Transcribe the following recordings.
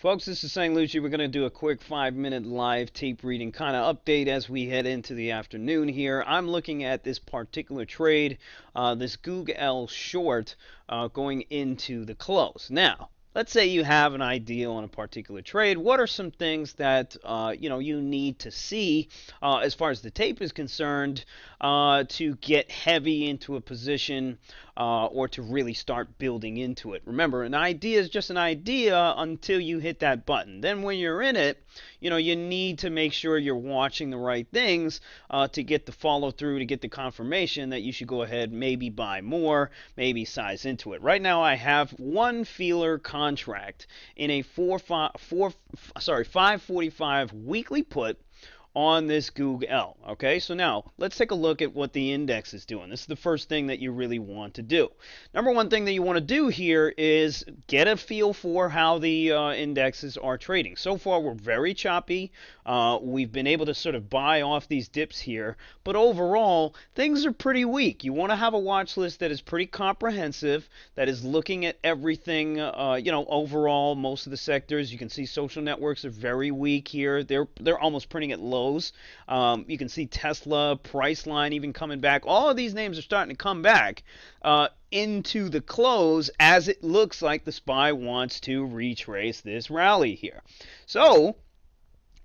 Folks, this is St. Lucie. We're going to do a quick 5-minute live tape reading kind of update as we head into the afternoon here. I'm looking at this particular trade, this GOOGL short going into the close. Now, let's say you have an idea on a particular trade. What are some things that you need to see as far as the tape is concerned to get heavy into a position or to really start building into it? Remember, an idea is just an idea until you hit that button. Then when you're in it, you need to make sure you're watching the right things to get the follow through, to get the confirmation that you should go ahead, maybe buy more, maybe size into it. Right now I have one feeler contract in a 545 weekly put on this GOOGL. Okay, so now let's take a look at what the index is doing. This is the first thing that you really want to do. Number one thing that you want to do here is get a feel for how the indexes are trading. So far, we're very choppy. We've been able to sort of buy off these dips here, but overall, things are pretty weak. You want to have a watch list that is pretty comprehensive, that is looking at everything, overall, most of the sectors. You can see social networks are very weak here. They're almost printing at low. You can see Tesla, Priceline even coming back. All of these names are starting to come back into the close as it looks like the SPY wants to retrace this rally here. So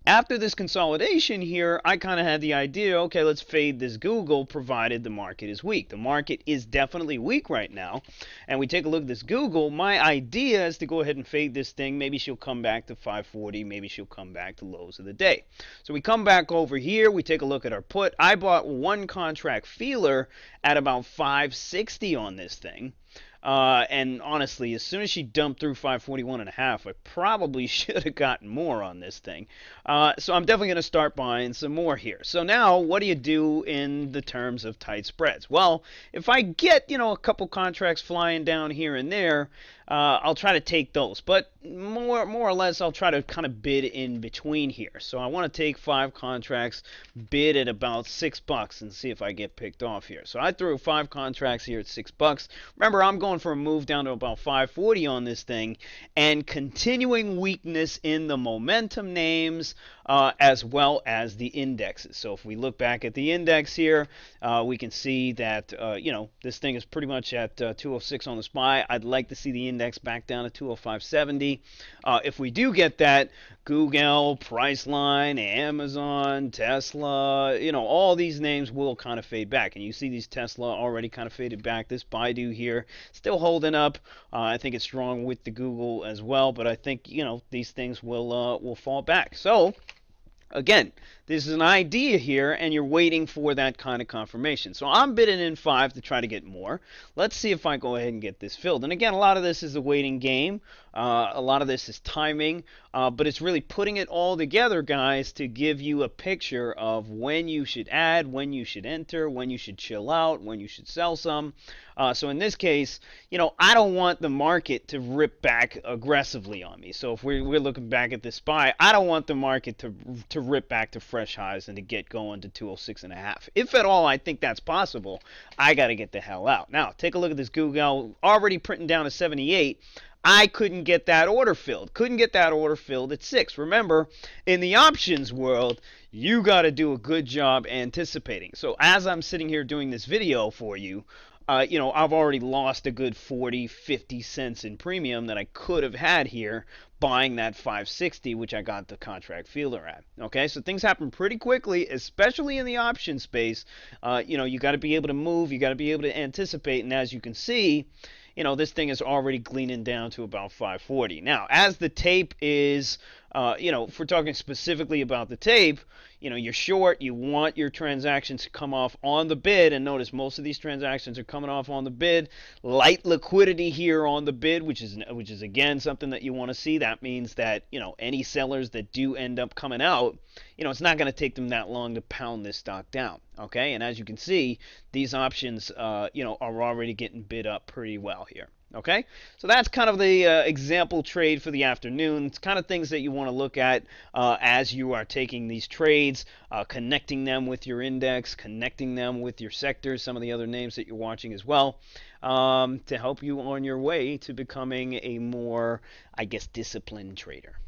after this consolidation here, I kind of had the idea, okay, let's fade this Google provided the market is weak. The market is definitely weak right now. And we take a look at this Google. My idea is to go ahead and fade this thing. Maybe she'll come back to 540. Maybe she'll come back to lows of the day. So we come back over here. We take a look at our put. I bought one contract feeler at about 560 on this thing. And honestly, as soon as she dumped through 541.5, I probably should have gotten more on this thing. So I'm definitely going to start buying some more here. So now, what do you do in the terms of tight spreads? Well, if I get, a couple contracts flying down here and there, I'll try to take those. But more or less, I'll try to kind of bid in between here. So I want to take 5 contracts, bid at about $6, and see if I get picked off here. So I threw 5 contracts here at $6. Remember, I'm going for a move down to about 540 on this thing, and continuing weakness in the momentum names as well as the indexes. So if we look back at the index here, we can see that this thing is pretty much at 206 on the SPY. I'd like to see the index back down to 205.70. If we do get that, Google, Priceline, Amazon, Tesla, all these names will kind of fade back. And you see these Tesla already kind of faded back. This Baidu here still holding up. I think it's strong with the Google as well, but I think, these things will fall back. So again, this is an idea here, and you're waiting for that kind of confirmation. So I'm bidding in 5 to try to get more. Let's see if I go ahead and get this filled. And again, a lot of this is a waiting game. A lot of this is timing, but it's really putting it all together, guys, to give you a picture of when you should add, when you should enter, when you should chill out, when you should sell some. So in this case, I don't want the market to rip back aggressively on me. So if we're looking back at this SPY, I don't want the market to rip back to fresh highs and to get going to 206.5. If at all I think that's possible, I got to get the hell out. Now, take a look at this Google, already printing down to 78. I couldn't get that order filled. Couldn't get that order filled at 6. Remember, in the options world, you got to do a good job anticipating. So as I'm sitting here doing this video for you, I've already lost a good 40, 50 cents in premium that I could have had here buying that 560, which I got the contract feeler at. Okay, so things happen pretty quickly, especially in the option space. You got to be able to move, you got to be able to anticipate, and as you can see, this thing is already gleaning down to about 540. Now, as the tape is, if we're talking specifically about the tape, you're short, you want your transactions to come off on the bid, and notice most of these transactions are coming off on the bid. Light liquidity here on the bid, which is again something that you want to see. That means that, any sellers that do end up coming out, it's not going to take them that long to pound this stock down. Okay, and as you can see, these options, are already getting bid up pretty well here. Okay, so that's kind of the example trade for the afternoon. It's kind of things that you want to look at as you are taking these trades, connecting them with your index, connecting them with your sectors, some of the other names that you're watching as well, to help you on your way to becoming a more, I guess, disciplined trader.